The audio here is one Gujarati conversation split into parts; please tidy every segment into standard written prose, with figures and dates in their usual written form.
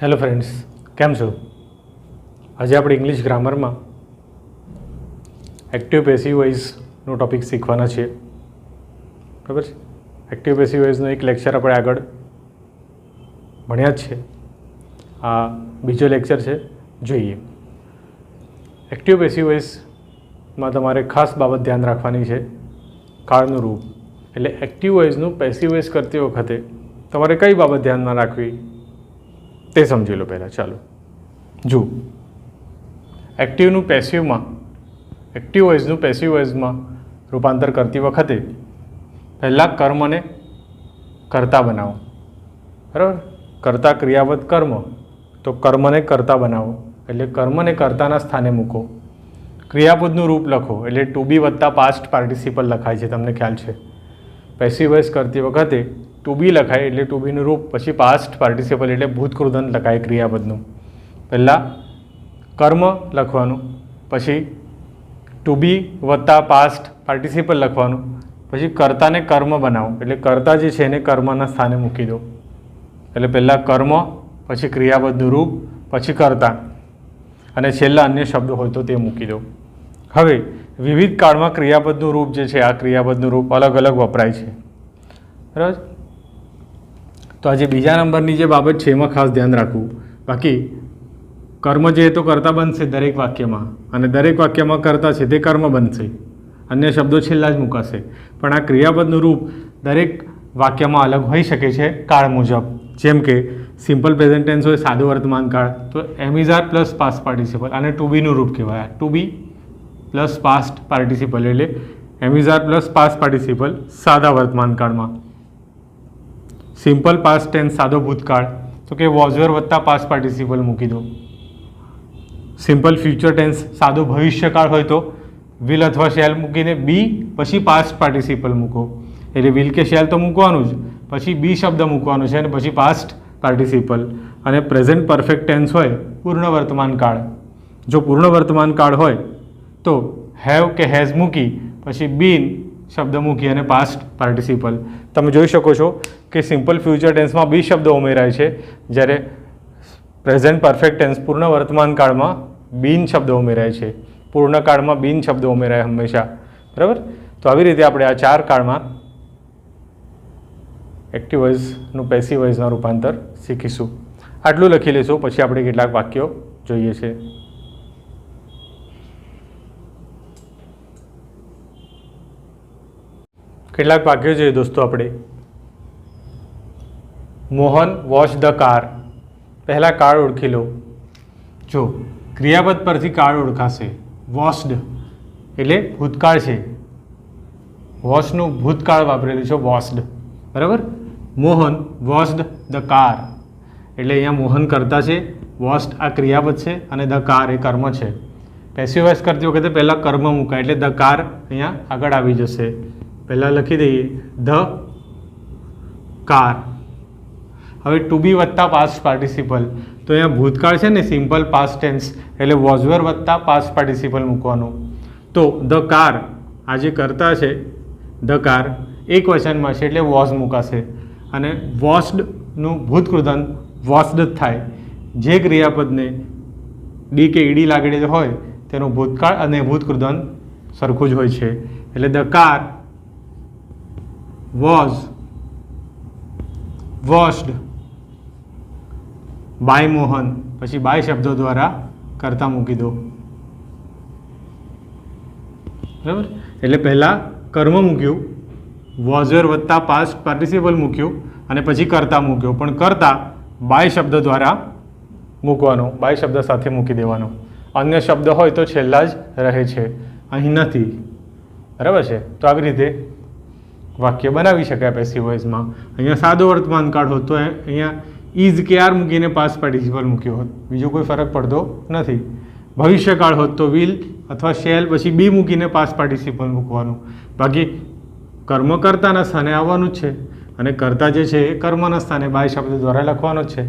હેલો ફ્રેન્ડ્સ, કેમ છો? આજે આપણે ઇંગ્લિશ ગ્રામરમાં એક્ટિવ પેસિવ વોઇસનો ટૉપિક શીખવાના છીએ. બરાબર છે. એક્ટિવ પેસિવ વોઇસનો એક લેક્ચર આપણે આગળ ભણ્યા જ છે. આ બીજો લેક્ચર છે. જોઈએ. એક્ટિવ પેસિવ વોઇસમાં તમારે ખાસ બાબત ધ્યાન રાખવાની છે, કાળનું રૂપ. એટલે એક્ટિવ વોઇસનું પેસિવ વોઇસ કરતી વખતે તમારે કઈ બાબત ધ્યાનમાં રાખવી તે સમજી લો પહેલાં. ચાલો જુઓ. એક્ટિવ વોઇસનું પેસિવ વોઇસમાં રૂપાંતર કરતી વખતે પહેલાં કર્મને કર્તા બનાવો. બરાબર. કર્તા ક્રિયાપદ કર્મ, તો કર્મને કર્તા બનાવો એટલે કર્મને કર્તાના સ્થાને મૂકો. ક્રિયાપદનું રૂપ લખો એટલે ટુ બી વત્તા પાસ્ટ પાર્ટિસિપલ લખાય છે, તમને ખ્યાલ છે. પેસિવ વોઇસ કરતી વખતે ટુ બી લખાય એટલે ટુ બીનું રૂપ, પછી પાસ્ટ પાર્ટિસિપલ એટલે ભૂતકૃદંત લખાય ક્રિયાપદનું. પહેલાં કર્મ લખવાનું, પછી ટુ બી વત્તા પાસ્ટ પાર્ટિસિપલ લખવાનું, પછી કર્તાને કર્મ બનાવો એટલે કર્તા જે છે એને કર્મના સ્થાને મૂકી દો. એટલે પહેલાં કર્મ, પછી ક્રિયાપદનું રૂપ, પછી કર્તા, અને છેલ્લા અન્ય શબ્દો હોય તો તે મૂકી દો. હવે વિવિધ કાળમાં ક્રિયાપદનું રૂપ જે છે, આ ક્રિયાપદનું રૂપ અલગ અલગ વપરાય છે. બરાબર. તો આજે બીજા નંબરની જે બાબત છે એમાં ખાસ ધ્યાન રાખવું. બાકી કર્મ જે તો કર્તા બનશે દરેક વાક્યમાં, અને દરેક વાક્યમાં કર્તા છે તે કર્મ બનશે, અન્ય શબ્દો છેલ્લા જ મુકાશે. પણ આ ક્રિયાપદનું રૂપ દરેક વાક્યમાં અલગ હોઈ શકે છે કાળ મુજબ. જેમ કે સિમ્પલ પ્રેઝન્ટ ટેન્સ હોય, સાદો વર્તમાન કાળ, તો એમિઝાર પ્લસ પાસ્ટ પાર્ટિસિપલ, અને ટુ બીનું રૂપ કહેવાય. ટુ બી પ્લસ પાસ્ટ પાર્ટિસિપલ એટલે એમિઝાર પ્લસ પાસ્ટ પાર્ટિસિપલ સાદા વર્તમાન કાળમાં. સિમ્પલ પાસ્ટ ટેન્સ સાદો ભૂતકાળ, તો કે વોઝ વર વત્તા પાસ્ટ પાર્ટિસિપલ મૂકી દો. સિમ્પલ ફ્યુચર ટેન્સ સાદો ભવિષ્યકાળ હોય તો વિલ અથવા શેલ મૂકીને બી પછી પાસ્ટ પાર્ટિસિપલ મૂકો. એટલે વિલ કે શેલ તો મૂકવાનું જ, પછી બી શબ્દ મૂકવાનો છે, અને પછી પાસ્ટ પાર્ટિસિપલ. અને પ્રેઝન્ટ પરફેક્ટ ટેન્સ હોય પૂર્ણ વર્તમાન કાળ, જો પૂર્ણ વર્તમાન કાળ હોય તો હેવ કે હેઝ મૂકી પછી બીન શબ્દ મૂકી અને પાસ્ટ પાર્ટિસિપલ. તમે જોઈ શકો છો કે સિમ્પલ ફ્યુચર ટેન્સમાં બી શબ્દ ઉમેરાય છે, જ્યારે પ્રેઝન્ટ પરફેક્ટ ટેન્સ પૂર્ણ વર્તમાન કાળમાં બીન શબ્દ ઉમેરાય છે. પૂર્ણ કાળમાં બીન શબ્દ ઉમેરાય હંમેશા. બરાબર. તો આવી રીતે આપણે આ ચાર કાળમાં એક્ટિવ વોઇસનું પેસિવ વોઇસમાં રૂપાંતર શીખીશું. આટલું લખી લઈશું, પછી આપણે કેટલાક વાક્યો જોઈએ છે. કેટલાક વાક્યો જોઈએ દોસ્તો આપણે. Mohan wash the car. પહેલાં કાર ઓળખી લો. જો ક્રિયાપદ પરથી કાળ ઓળખાશે. વોશ્ડ એટલે ભૂતકાળ છે, વોશનું ભૂતકાળ વાપરેલું છે, વોશ્ડ. બરાબર. મોહન વોશ્ડ ધ કાર એટલે અહીંયા મોહન કરતા છે, વોશ્ડ આ ક્રિયાપદ છે, અને ધ કાર એ કર્મ છે. પેસિવ વોઇસ કરતી વખતે પહેલાં કર્મ મુકાય એટલે ધ કાર અહીંયા આગળ આવી જશે. પહેલાં લખી દઈએ ધ કાર. હવે ટુ બી વત્તા પાસ્ટ પાર્ટિસિપલ, તો અહીંયા ભૂતકાળ છે ને, સિમ્પલ પાસ્ટ ટેન્સ એટલે વોઝ વર વત્તા પાસ્ટ પાર્ટિસિપલ મૂકવાનું. તો ધ કાર આ જે કરતા છે, ધ કાર એક વચનમાં છે એટલે વોઝ મુકાશે, અને વોશ્ડનું ભૂતકૃદંત વોશ્ડ જ થાય. જે ક્રિયાપદને ડી કે ઈડી લાગેલી હોય તેનું ભૂતકાળ અને ભૂતકૃદંત સરખું જ હોય છે. એટલે the car was washed by Mohan, પછી બાય શબ્દો દ્વારા કરતા મૂકી દો. બરાબર. એટલે પહેલાં કર્મ મૂક્યું, વોઝર વત્તા પાસ્ટ પાર્ટિસિપલ મૂક્યું, અને પછી કરતા મૂક્યો. પણ કરતા બાય શબ્દ દ્વારા મૂકવાનો, બાય શબ્દ સાથે મૂકી દેવાનો. અન્ય શબ્દ હોય તો છેલ્લા જ રહે છે, અહીં નથી. બરાબર છે. તો આવી રીતે વાક્ય બનાવી શકાય પેસિવ વોઇસમાં. અહીંયા સાદો વર્તમાન કાળ હોત તો અહીંયા ઇઝ કે આર મૂકીને પાસ્ટ પાર્ટિસિપલ મૂક્યો હોત, બીજો કોઈ ફરક પડતો નથી. ભવિષ્યકાળ હોત તો વિલ અથવા શેલ પછી બી મૂકીને પાસ્ટ પાર્ટિસિપલ મૂકવાનું. બાકી કર્મ કર્તાના સ્થાને આવવાનું જ છે, અને કર્તા જે છે એ કર્મના સ્થાને બાય શબ્દ દ્વારા લખવાનો જ છે.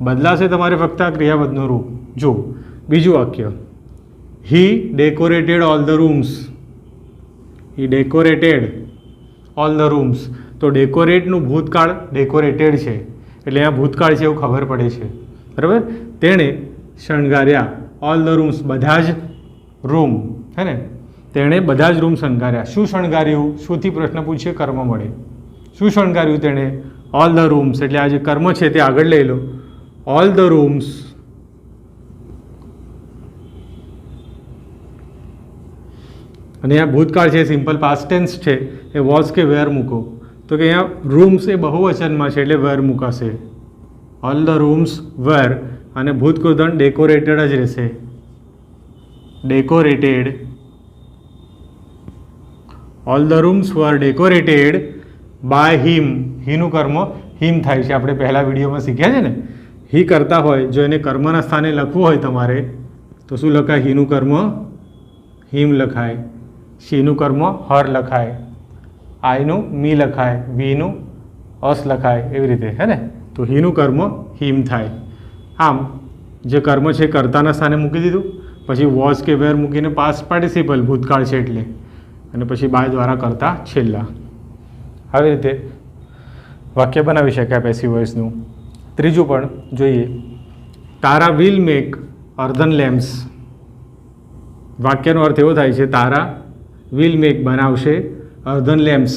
બદલાશે તમારે ફક્ત આ ક્રિયાપદનું રૂપ. જો બીજું વાક્ય, he decorated all the rooms. He decorated all the rooms, તો ડેકોરેટનું ભૂતકાળ ડેકોરેટેડ છે એટલે અહીંયા ભૂતકાળ છે એવું ખબર પડે છે. બરાબર. તેણે શણગાર્યા ઓલ ધ રૂમ્સ, બધા જ રૂમ, હે ને, તેણે બધા જ રૂમ શણગાર્યા. શું શણગાર્યું? શુંથી પ્રશ્ન પૂછીએ, કર્મ મળે. શું શણગાર્યું તેણે? ઓલ ધ રૂમ્સ, એટલે આ જે કર્મ છે તે આગળ લઈ લો. ઓલ ધ રૂમ્સ અને અહીંયા ભૂતકાળ છે, સિમ્પલ પાસ્ટ ટેન્સ છે, એ વોઝ કે વેર મૂકો. તો કે અહીંયા રૂમ્સ એ બહુવચનમાં છે એટલે વેર મૂકાશે. ઓલ ધ રૂમ્સ વેર, અને ભૂતકૃદંત ડેકોરેટેડ જ રહેશે. Decorated. All the rooms were decorated by him. હીનું કર્મ હિમ થાય છે, આપણે પહેલા વિડીયોમાં શીખ્યા છે ને. હી કરતા હોય, જો એને કર્મના સ્થાને લખવું હોય તમારે તો શું લખાય? હીનું કર્મ હિમ લખાય, શીનું કર્મ હર લખાય, આઈનું મી લખાય, વીનું અસ લખાય, એવી રીતે, હે ને. તો હીનું કર્મ હિમ થાય. આમ જે કર્મ છે કર્તાના સ્થાને મૂકી દીધું, પછી વોઝ કે વેર મૂકીને પાસ્ટ પાર્ટિસિપલ, ભૂતકાળ છે એટલે, અને પછી બાય દ્વારા કરતા છેલ્લા. આવી રીતે વાક્ય બનાવી શકાય પેસિવ વોઇસનું. ત્રીજું પણ જોઈએ. તારા વિલ મેક અર્ધન લેમ્પ્સ. વાક્યનો અર્થ એવો થાય છે, તારા વિલ મેક બનાવશે, અર્ધન લેમ્પ્સ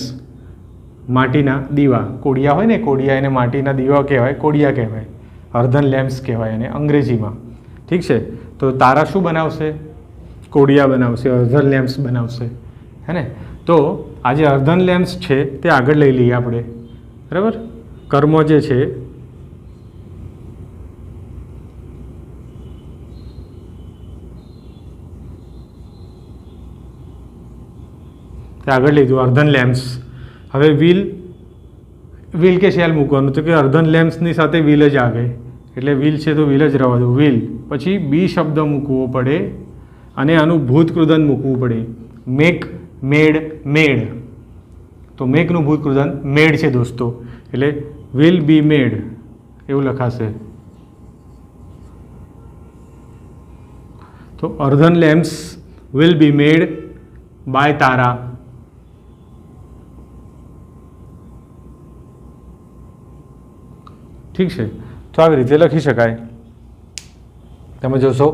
માટીના દીવા. કોડિયા હોય ને, કોડિયા એને માટીના દીવા કહેવાય, કોડિયા કહેવાય, અર્ધન લેમ્પ્સ કહેવાય એને અંગ્રેજીમાં. ઠીક છે. તો તારા શું બનાવશે? કોડિયા બનાવશે, અર્ધન લેમ્પ્સ બનાવશે, હે ને. તો આ જે અર્ધન લેમ્પ્સ છે તે આગળ લઈ લઈએ આપણે, બરાબર. કર્મ જે છે તે આગળ લીધું, અર્ધન લેમ્પ્સ. હવે વિલ કે શેલ મૂકવાનું, તો કે અર્ધન લેમ્પ્સની સાથે વિલ જ આવે, એટલે વિલ છે તો વિલ જ રહેવા દો, વિલ. પછી બી શબ્દ મૂકવો પડે અને આનું ભૂતકૃદંત મૂકવું પડે. મેક, મેડ, મેડ. તો મેકનું ભૂતકૃદંત મેડ છે દોસ્તો, એટલે વિલ બી મેડ એવું લખાશે. તો earthen lamps will be made by Tara. ઠીક છે. તો આવી રીતે લખી શકાય. તમે જોશો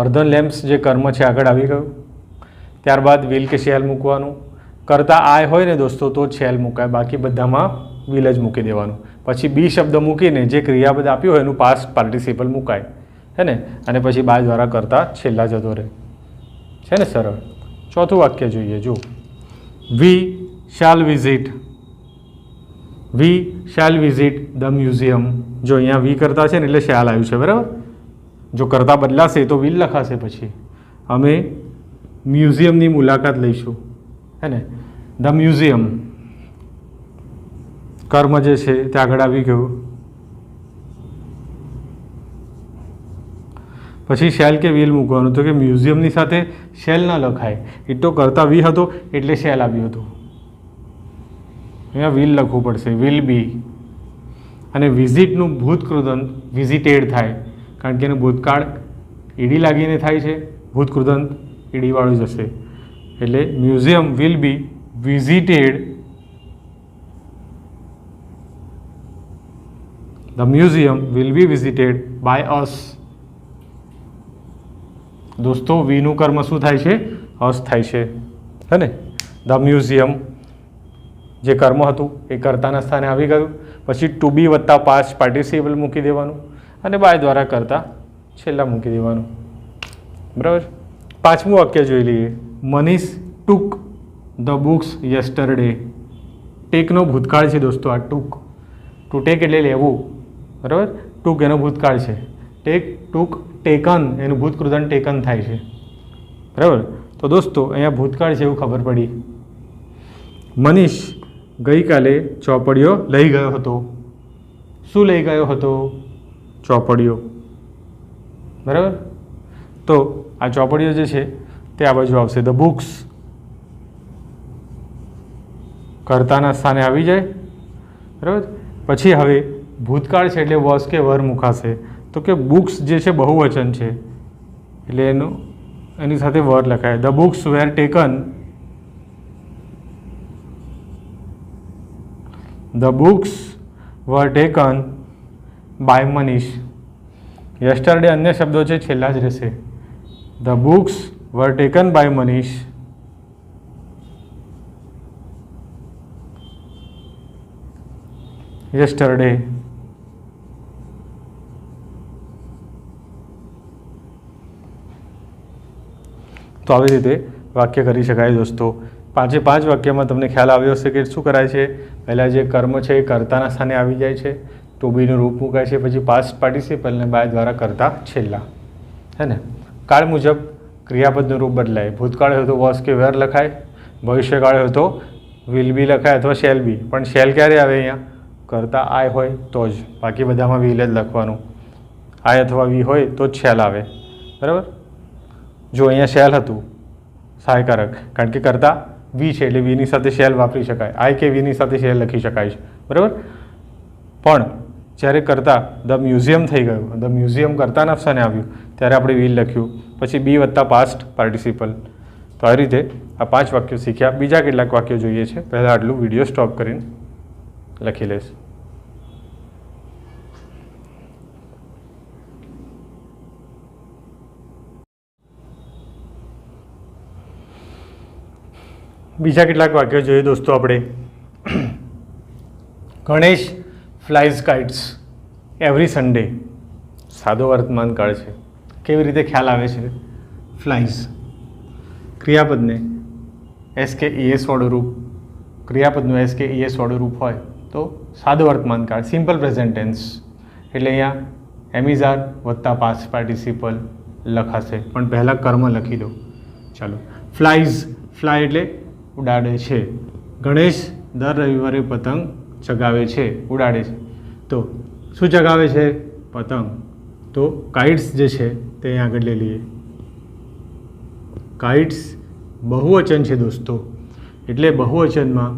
અર્ધન લેમ્પ્સ જે કર્મ છે આગળ આવી ગયું. ત્યારબાદ વિલ કે શેલ મૂકવાનું. કરતા આય હોય ને દોસ્તો તો શેલ મુકાય, બાકી બધામાં વિલ જ મૂકી દેવાનું. પછી બી શબ્દ મૂકીને જે ક્રિયાપદ આપ્યું હોય એનું પાસ્ટ પાર્ટિસિપલ મુકાય, હે ને. અને પછી બાય દ્વારા કરતા છેલ્લા જતો રહે છે ને, સરળ. ચોથું વાક્ય જોઈએ. જો વી શાલ વિઝિટ, વી શાલ વિઝિટ ધ મ્યુઝિયમ. જો અહીંયા વી કરતા છે ને એટલે શાલ આવ્યું છે, બરાબર. જો કરતા બદલાશે તો વિલ લખાશે. પછી અમે મ્યુઝિયમની મુલાકાત લઈશું, હે ને. ધ મ્યુઝિયમ કર્મ જે છે તે આગળ આવી ગયું. પછી શેલ કે વિલ મૂકવાનું, તો કે મ્યુઝિયમની સાથે શેલ ન લખાય, એ તો કરતા વી હતો એટલે શેલ આવ્યું હતું, અહીંયા વિલ લખવું પડશે, વિલ બી. અને વિઝિટનું ભૂતકૃદંત વિઝિટેડ થાય, કારણ કે એનું ભૂતકાળ ઈડી લાગીને થાય છે, ભૂતકૃદંત ઈડીવાળું જ હશે, એટલે museum will be visited, the museum will be visited by us. દોસ્તો વીનું કર્મ શું થાય છે? અસ થાય છે, હે ને. ધ મ્યુઝિયમ જે કર્મ હતું એ કર્તાના સ્થાને આવી ગયું. પછી ટુ બી વત્તા પાસ્ટ પાર્ટિસિપલ મૂકી દેવાનું અને બાય દ્વારા કરતા છેલ્લા મૂકી દેવાનું, બરાબર. પાંચમું વાક્ય જોઈ લઈએ. Manish took the books yesterday. Techno ભૂતકાળ છે દોસ્તો આ ટુક. ટુ ટેક એટલે લેવું, બરાબર. ટુક એનો ભૂતકાળ છે. ટેક, ટુક, ટેકન એનું ભૂતકૃદંત ટેકન થાય છે, બરાબર. તો દોસ્તો અહીંયા ભૂતકાળ છે એવું ખબર પડી. મનીષ ગઈકાલે ચોપડીઓ લઈ ગયો હતો. શું લઈ ગયો હતો? ચોપડીઓ, બરાબર. તો આ ચોપડીઓ જે છે તે આ બાજુ આવશે. ધ બુક્સ કર્તાના સ્થાને આવી જાય, બરાબર. પછી હવે ભૂતકાળ છે એટલે વોઝ કે વર મુકાશે. તો કે બુક્સ જે છે બહુવચન છે એટલે એની સાથે વર લખાય. The books were taken, the books were taken by Manish. Yesterday અન્ય શબ્દો છે છેલ્લા જ રહેશે. The books were taken by Manish yesterday. તો આવી રીતે વાક્ય કરી શકાય દોસ્તો. 5 વાક્યમાં તમને ખ્યાલ આવ્યો હશે કે શું કરાય છે. પહેલાં જે કર્મ છે એ કર્તાના સ્થાને આવી જાય છે, ટુ બીનું રૂપ મુકાય છે, પછી પાસ્ટ પાર્ટિસિપલ ને બાય દ્વારા કરતા છેલ્લા, હે ને. કાળ મુજબ ક્રિયાપદનું રૂપ બદલાય. ભૂતકાળ હોય તો વોઝ કે વેર લખાય, ભવિષ્યકાળ હોય તો વિલ બી લખાય અથવા શેલ બી. પણ શેલ ક્યારે આવે? અહીંયા કરતા આય હોય તો જ, બાકી બધામાં વિલ જ લખવાનું. આય અથવા વી હોય તો જ શેલ આવે, બરાબર. જો અહીંયા શેલ હતું સહાયકારક, કારણ કે કરતા વી છે એટલે વીની સાથે શેલ વાપરી શકાય, આય કે વીની સાથે શેલ લખી શકાય છે, બરાબર. પણ જ્યારે કરતા ધ મ્યુઝિયમ થઈ ગયું, ધ મ્યુઝિયમ કરતાના સ્થાને આવ્યું, ત્યારે આપણે વિલ લખ્યું, પછી બી વત્તા પાસ્ટ પાર્ટિસિપલ. તો આ રીતે આ 5 વાક્યો શીખ્યા. બીજા કેટલાક વાક્યો જોઈએ છે. પહેલાં આટલું વિડીયો સ્ટોપ કરીને લખી લઈશ. બીજા કેટલાક વાક્યો જોઈએ દોસ્તો આપણે. Ganesh flies kites every Sunday. સાદો વર્તમાન કાળ છે. કેવી રીતે ખ્યાલ આવે છે? ફ્લાઇઝ ક્રિયાપદને એસ કે ઈએસ વાળું રૂપ, ક્રિયાપદનું એસ કે ઈએસ વાળું રૂપ હોય તો સાદો વર્તમાન કાળ, સિમ્પલ પ્રેઝન્ટ ટેન્સ. એટલે અહીંયા એમિઝાર વત્તા પાસ્ટ પાર્ટિસિપલ લખાશે, પણ પહેલાં કર્મ લખી દો. ચાલો. ફ્લાઇઝ, ફ્લાય એટલે ઉડાડે છે. ગણેશ દર રવિવારે પતંગ ચગાવે છે, ઉડાડે છે. તો શું ચગાવે છે? પતંગ. તો કાઇટ્સ જે છે તે અહીં આગળ લઈ લઈએ. કાઇટ્સ બહુવચન છે દોસ્તો, એટલે બહુવચનમાં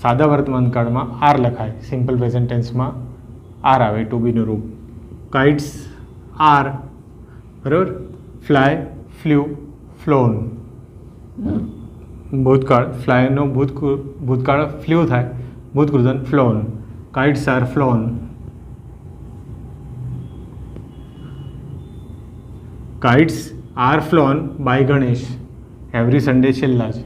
સાદા વર્તમાન કાળમાં આર લખાય, સિમ્પલ પ્રેઝન્ટ ટેન્સમાં આર આવે, ટુ બીનું રૂપ. કાઇટ્સ આર, બરાબર. Fly, flew, flown. ભૂતકાળ, ફ્લાયનો ભૂતકાળ ફ્લ્યુ થાય, ભૂતકૃદન flown. Kites are flown. Kites are flown by Ganesh every Sunday છેલ્લા જ.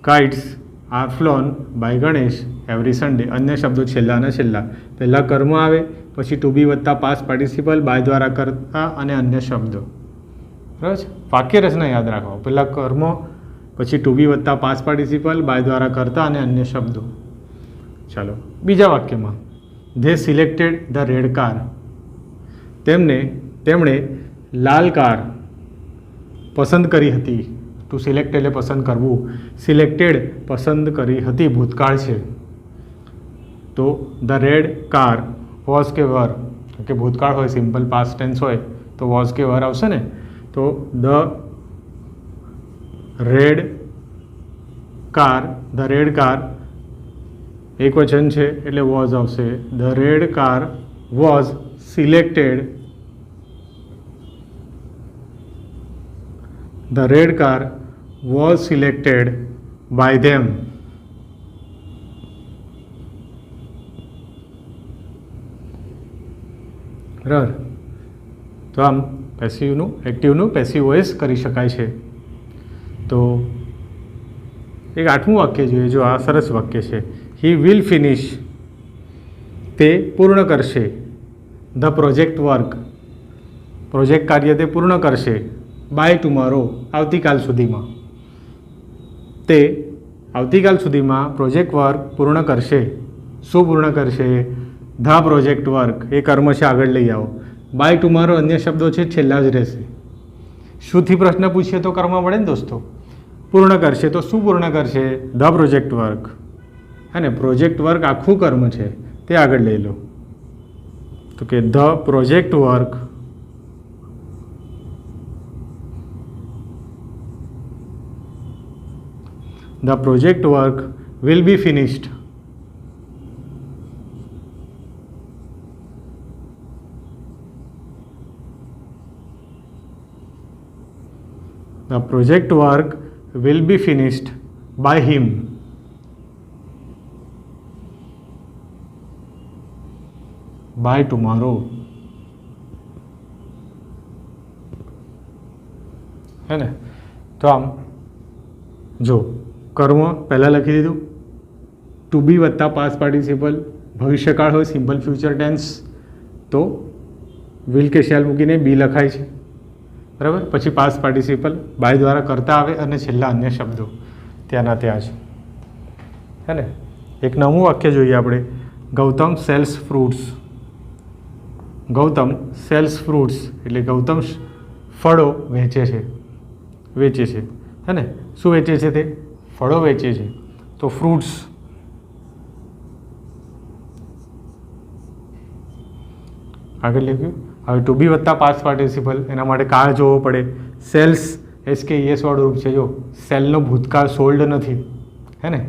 Kites are flown by Ganesh every Sunday. અન્ય શબ્દો છેલ્લાના છેલ્લા. પહેલાં કર્મ આવે, પછી ટુ બી વત્તા પાસ્ટ પાર્ટિસિપલ, બાય દ્વારા કરતા અને અન્ય શબ્દો. બરાબર છે. વાક્ય રચના યાદ રાખો. પહેલાં કર્મ, પછી ટુ બી વત્તા પાસ્ટ પાર્ટિસિપલ, બાય દ્વારા કરતા અને અન્ય શબ્દો. ચાલો બીજા વાક્યમાં. They selected the red car. તેમણે લાલ કાર પસંદ કરી હતી. ટુ સિલેક્ટ એટલે પસંદ કરવું. સિલેક્ટેડ પસંદ કરી હતી ભૂતકાળ છે. તો ધ રેડ કાર વોઝ કે વર, કે ભૂતકાળ હોય, સિમ્પલ પાસ્ટ ટેન્સ હોય તો વોઝ કે વર આવશે ને. તો ધ રેડ કાર એક વચન છે એટલે વોઝ આવશે. The red car was selected, the red car was selected by them. બરાબર. તો આમ પેસિવનું એક્ટિવનું પેસિવ વોઇસ કરી શકાય છે. તો એક 8મું વાક્ય જોઈએ. જો આ સરસ વાક્ય છે. હી વિલ ફિનિશ, તે પૂર્ણ કરશે. ધ પ્રોજેક્ટ વર્ક, પ્રોજેક્ટ કાર્ય તે પૂર્ણ કરશે. બાય ટુમોરો, આવતીકાલ સુધીમાં. તે આવતીકાલ સુધીમાં પ્રોજેક્ટ વર્ક પૂર્ણ કરશે. શું પૂર્ણ કરશે? ધ પ્રોજેક્ટ વર્ક, એ કર્મ છે, આગળ લઈ આવો. બાય ટુમોરો અન્ય શબ્દો છે, છેલ્લા જ રહેશે. શુંથી પ્રશ્ન પૂછીએ તો કર્મ મળે ને દોસ્તો. પૂર્ણ કરશે તો શું પૂર્ણ કરશે? The project work. અને પ્રોજેક્ટ વર્ક આખું કર્મ છે, તે આગળ લઈ લો. તો કે the project work The project work will be finished. The project work will be finished by him. By tomorrow. હે ને? તો આમ જો કર્મ પહેલાં લખી દીધું, ટુ બી વત્તા પાસ્ટ પાર્ટિસિપલ, ભવિષ્યકાળ હોય સિમ્પલ ફ્યુચર ટેન્સ તો વિલ કે શેલ મૂકીને બી લખાય છે, બરાબર. પછી પાસ્ટ પાર્ટિસિપલ બાય દ્વારા કરતા આવે અને છેલ્લા અન્ય શબ્દો ત્યાંના ત્યાં છે. હે ને? એક નવું વાક્ય જોઈએ આપણે. Gautam sells fruits. Gautam sells fruits એટલે ગૌતમ ફળો વેચે છે. હે ને? શું વેચે છે? તે ફળો વેચે છે. તો ફ્રૂટ્સ. આગળ લખ્યું. હવે ટુ બી વત્તા પાસ્ટ પાર્ટિસિપલ એના માટે કાળ જોવો પડે. સેલ્સ SKES વાળું રૂપ છે. જો સેલનો ભૂતકાળ સોલ્ડ નથી, હે ને?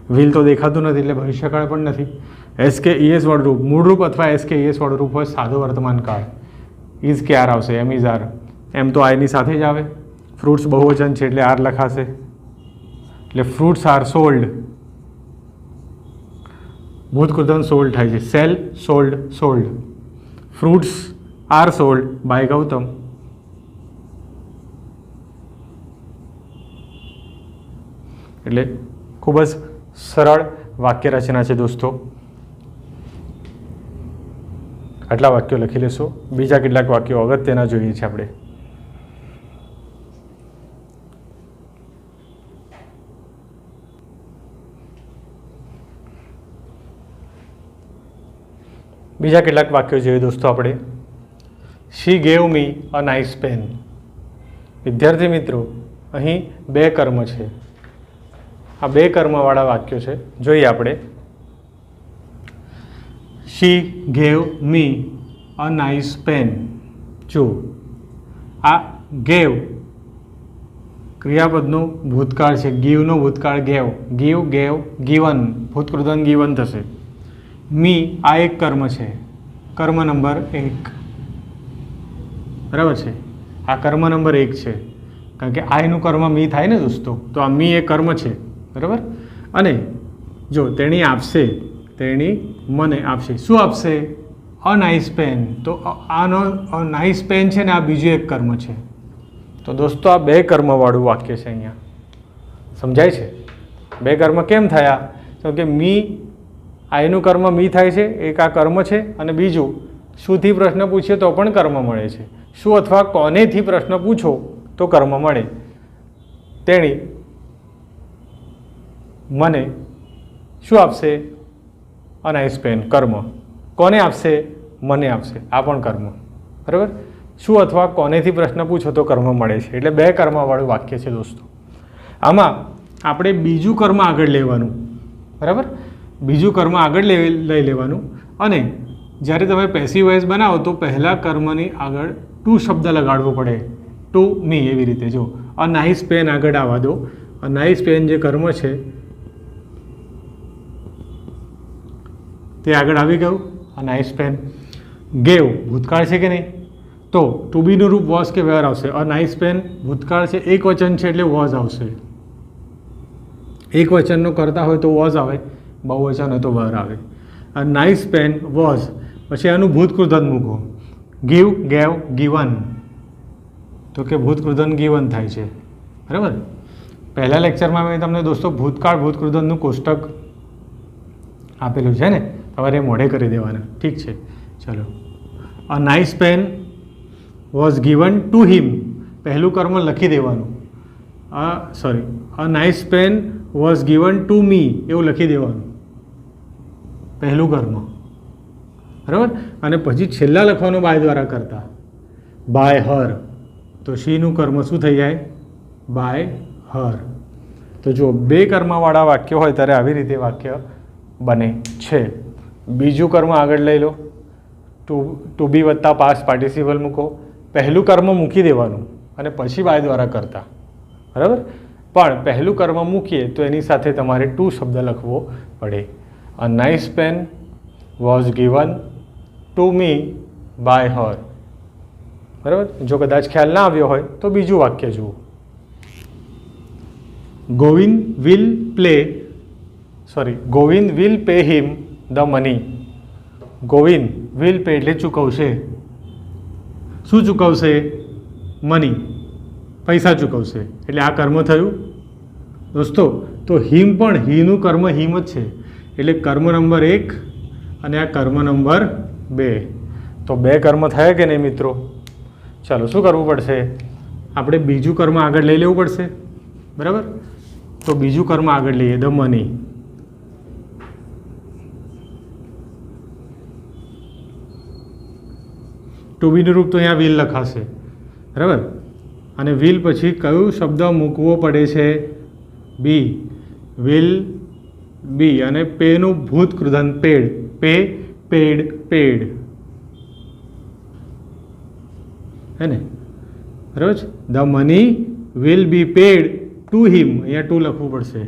વિલ તો દેખાતું નથી એટલે ભવિષ્યકાળ પણ નથી. SKES વાળું રૂપ મૂળ રૂપ અથવા SKES વાળું રૂપ હોય સાદો વર્તમાન કાળ. ઇઝ કે આર આવશે. એમ ઇઝ આર. એમ તો આઈની સાથે જ આવે. ફ્રૂટ્સ બહુવચન છે એટલે આર લખાશે. એટલે ફ્રૂટ્સ આર સોલ્ડ. ભૂતકૃતન સોલ્ડ થાય છે. Sell sold. Fruits are sold by Gautam. એટલે ખૂબ જ સરળ વાક્ય રચના છે દોસ્તો. આટલા વાક્યો લખી લેશો. બીજા કેટલાક વાક્યો અગત્યના જોઈએ છે આપણે. બીજા કેટલાક વાક્યો જોઈએ દોસ્તો આપણે. She gave me a nice pen. વિદ્યાર્થી મિત્રો, અહીં બે કર્મ છે. આ બે કર્મવાળા વાક્યો છે. જોઈએ આપણે. She gave me a nice pen. જો આ ગેવ ક્રિયાપદનું ભૂતકાળ છે. ગીવનો ભૂતકાળ ગેવ. Gave given. ભૂતકૃતન ગીવન થશે. મી આ એક કર્મ છે. કર્મ નંબર 1, બરાબર છે. આ કર્મ નંબર 1 છે કારણ કે આઈનું કર્મ મી થાય ને દોસ્તો. તો આ મી એ કર્મ છે, બરાબર. અને જો તેણી આપશે, તેણી મને આપશે. શું આપશે? A nice pen. તો આનો અ નાઇસ પેન છે ને આ બીજું એક કર્મ છે. તો દોસ્તો આ બે કર્મવાળું વાક્ય છે. અહીંયા સમજાય છે? બે કર્મ કેમ થયા? તો કે મી આઈનું કર્મ મી થાય છે, એક આ કર્મ છે. અને બીજું શુંથી પ્રશ્ન પૂછીએ તો પણ કર્મ મળે છે. શું અથવા કોનેથી પ્રશ્ન પૂછો તો કર્મ મળે. તેણી મને શું આપશે? A nice pen. કર્મ. કોને આપશે? મને આપશે. આ પણ કર્મ, બરાબર. શું અથવા કોનેથી પ્રશ્ન પૂછો તો કર્મ મળે છે. એટલે બે કર્મવાળું વાક્ય છે દોસ્તો. આમાં આપણે બીજું કર્મ આગળ લેવાનું, બરાબર. બીજું કર્મ આગળ લઈ લેવાનું. અને જ્યારે તમે પેસિવ વોઇસ બનાવો તો પહેલાં કર્મની આગળ ટુ શબ્દ લગાડવો પડે. ટુ મી એવી રીતે. જો અ નાઇસ પેન આગળ આવવા દો. અ નાઇસ પેન જે કર્મ છે તે આગળ આવી ગયું. અ નાઇસ પેન. ગેવ ભૂતકાળ છે કે નહીં? તો ટુ બીનું રૂપ વોઝ કે વેર આવશે. અ નાઇસ પેન ભૂતકાળ છે, એક વચન છે એટલે વોઝ આવશે. એક વચનનો કરતા હોય તો વોઝ આવે, બહુવચન હોય તો વર આવે. A nice pen was. પછી આનું ભૂતકૃતન મૂકો. Give gave given. તો કે ભૂતકૃતન ગીવન થાય છે, બરાબર. પહેલા લેક્ચરમાં મેં તમને દોસ્તો ભૂતકાળ ભૂતકૃતનનું કોષ્ટક આપેલું છે ને, તમારે મોઢે કરી દેવાના. ઠીક છે, ચલો. A nice pen was given to him. પહેલું કર્મ લખી દેવાનું. A nice pen was given to me એવું લખી દેવાનું. પહેલું કર્મ, બરાબર. અને પછી છેલ્લા લખવાનું બાય દ્વારા કરતા. By her. તો શીનું કર્મ શું થઈ જાય? By her. તો જો બે કર્મવાળા વાક્ય હોય ત્યારે આવી રીતે વાક્ય બને છે. બીજું કર્મ આગળ લઈ લો. ટુ બી વત્તા પાસ્ટ પાર્ટિસિપલ મૂકો. પહેલું કર્મ મૂકી દેવાનું અને પછી બાય દ્વારા કરતા, બરાબર. પણ પહેલું કર્મ મૂકીએ તો એની સાથે તમારે ટુ શબ્દ લખવો પડે. A nice pen was given to me by her, બરાબર. જો કદાચ ખ્યાલ ના આવ્યો હોય તો બીજું વાક્ય જુઓ. Govind will pay him the money. Govind will pay એટલે ચૂકવશે. શું ચૂકવશે? મની, પૈસા ચૂકવશે. એટલે આ કર્મ થયું દોસ્તો. તો હિમ પણ હીનું કર્મ હિમ જ છે. એટલે કર્મ નંબર 1 અને આ કર્મ નંબર 2. તો 2 કર્મ થયા કે નહીં મિત્રો? ચાલો શું કરવું પડશે? આપણે બીજું કર્મ આગળ લઈ લેવું પડશે. બરાબર? તો બીજું કર્મ આગળ લઈએ, ધ મની. ટુ બીનું રૂપ તો અહીંયા વિલ લખાશે. બરાબર? અને વિલ પછી કયો શબ્દ મૂકવો પડે છે? બી. Will be. અને પેનું ભૂત કૃદંત પેડ. Pay, paid, paid. હે ને? બરાબર છે? The money will be paid to him. અહીંયા ટુ લખવું પડશે.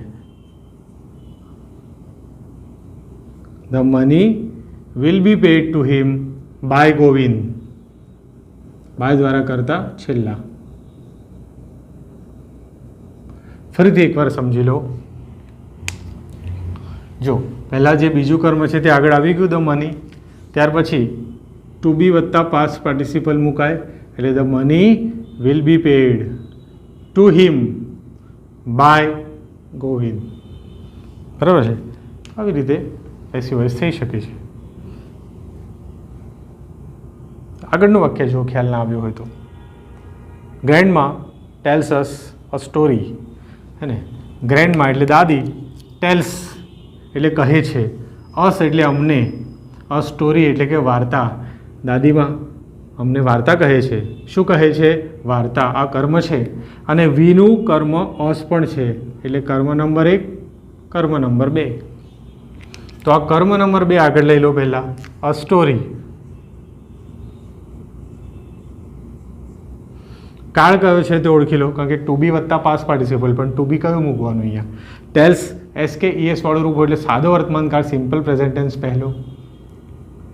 The money will be paid to him by Govind. By દ્વારા કરતા છેલ્લા. ફરીથી એકવાર સમજી લો. જો પહેલાં જે બીજું કર્મ છે તે આગળ આવી ગયું, ધ મની. ત્યાર પછી ટુ બી વત્તા પાસ્ટ પાર્ટિસિપલ મુકાય. એટલે the money will be paid to him by Govind. બરાબર છે? આવી રીતે પેસિવ વોઇસ થઈ શકે છે. આગળનું વાક્ય જો ખ્યાલ ના આવ્યો હોય તો, ગ્રેન્ડમા ટેલ્સ અસ અ સ્ટોરી. હે ને? ગ્રેન્ડમા એટલે દાદી, ટેલ્સ એટલે કહે છે, અસ એટલે અમને, અ સ્ટોરી એટલે કે વાર્તા. દાદીમાં અમને વાર્તા કહે છે. શું કહે છે? વાર્તા. આ કર્મ છે. અને વીનું કર્મ અસ પણ છે. એટલે કર્મ નંબર 1, કર્મ નંબર 2. તો આ કર્મ નંબર 2 આગળ લઈ લો. પહેલાં અ સ્ટોરી. કાળ કયો છે તે ઓળખી લો, કારણ કે ટુ બી વત્તા પાસ્ટ પાર્ટિસિપલ. પણ ટુ બી કયું મૂકવાનું અહીંયા? ટેલ્સ SKES વાળું રૂપ એટલે સાદો વર્તમાન કાળ, સિમ્પલ પ્રેઝન્ટ ટેન્સ પહેલો.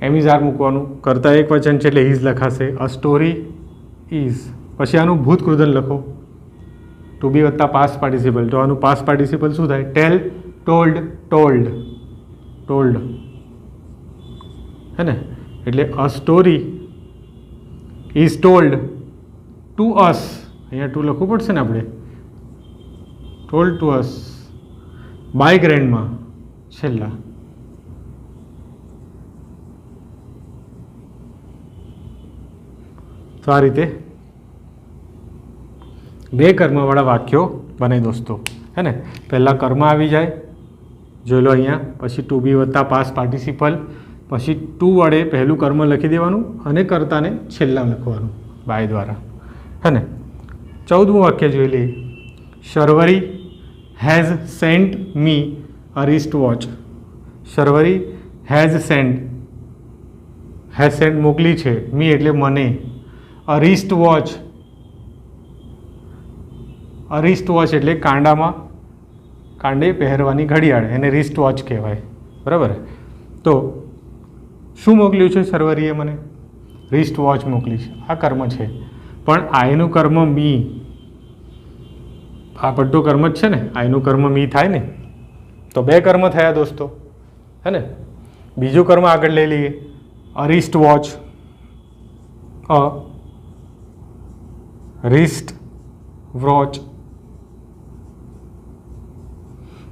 એમ ઇઝ આર મૂકવાનું. કરતા એક વચન છે એટલે ઇઝ લખાશે. અ સ્ટોરી ઇઝ. પછી આનું ભૂત કૃદન લખો. ટુ બી વત્તા પાસ્ટ પાર્ટિસિપલ. તો આનું પાસ્ટ પાર્ટિસિપલ શું થાય? ટેલ, ટોલ્ડ, ટોલ્ડ, ટોલ્ડ. હે ને? એટલે અ સ્ટોરી ઇઝ ટોલ્ડ ટુ અસ. અહીંયા ટુ લખવું પડશે ને આપણે. ટોલ્ડ ટુ અસ બાય ગ્રેન્ડમા છેલ્લા. તો આ રીતે 2 કર્મવાળા વાક્યો બને દોસ્તો. હે ને? પહેલાં કર્મ આવી જાય, જોઈ લો અહીંયા. પછી ટુ બી વત્તા પાસ્ટ પાર્ટિસિપલ. પછી ટુ વડે પહેલું કર્મ લખી દેવાનું અને કર્તાને છેલ્લા લખવાનું બાય દ્વારા. હે ને? 14મું વાક્ય જોઈ લઈએ. Sharvari has sent me a wrist watch. Sharvari has sent મોકલી છે. મી એટલે મને. A wrist watch. A wrist watch એટલે કાંડે પહેરવાની ઘડિયાળ, એને રિસ્ટ વોચ કહેવાય. બરાબર? તો શું મોકલ્યું છે શર્વરીએ મને? રિસ્ટ વોચ મોકલી છે. આ કર્મ છે. પણ આયનું કર્મ મી. આ બધું કર્મ જ છે ને. આયનું કર્મ મી થાય ને. તો 2 કર્મ થયા દોસ્તો. હે ને? બીજું કર્મ આગળ લઈ લઈએ. અ wrist watch. A wrist watch.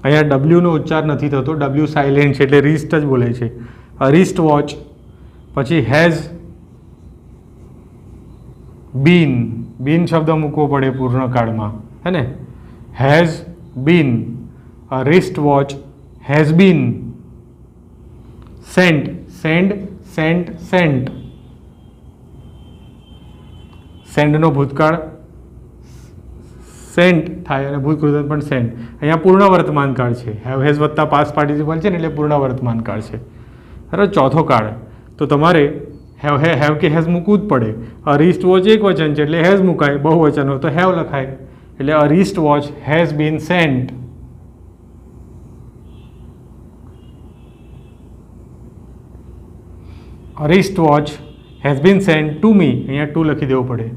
અહીંયા ડબલ્યુનો ઉચ્ચાર નથી થતો. ડબલ્યુ સાયલેન્ટ છે એટલે રિસ્ટ જ બોલે છે. A wrist watch. પછી હેઝ બીન. બીન શબ્દ મૂકવો પડે પૂર્ણકાળમાં. હે ને? Has been. A wrist watch has been sent. Sent. સેન્ડનો ભૂતકાળ સેન્ટ થાય અને ભૂતકૃત પણ સેન્ટ. અહીંયા પૂર્ણ વર્તમાન કાળ છે. હેવ હેઝ વત્તા પાસ્ટ પાર્ટિસિપલ છે ને એટલે પૂર્ણ વર્તમાન કાળ છે. બરાબર? ચોથો કાળ. તો તમારે હેવ કે હેઝ મૂકવું જ પડે. અ રિસ્ટ વોચ એક વચન છે એટલે હેઝ મુકાય. બહુવચન હોય તો હેવ લખાય. એટલે a wrist watch has been sent. A wrist watch has been sent to me. અહીંયા ટુ લખી દેવું પડે.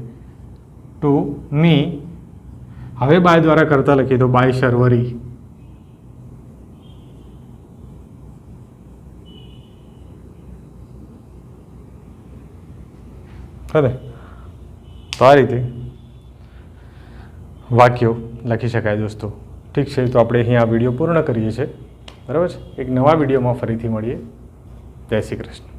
ટુ મી હવે બાય દ્વારા કરતા લખીએ તો બાય શર્વરી. બરાબર. તો આ રીતે વાક્યો લખી શકાય દોસ્તો. ઠીક છે, તો આપણે અહીં આ વિડીયો પૂર્ણ કરીએ છીએ. બરાબર છે. એક નવા વિડીયોમાં ફરીથી મળીએ. જય શ્રી કૃષ્ણ.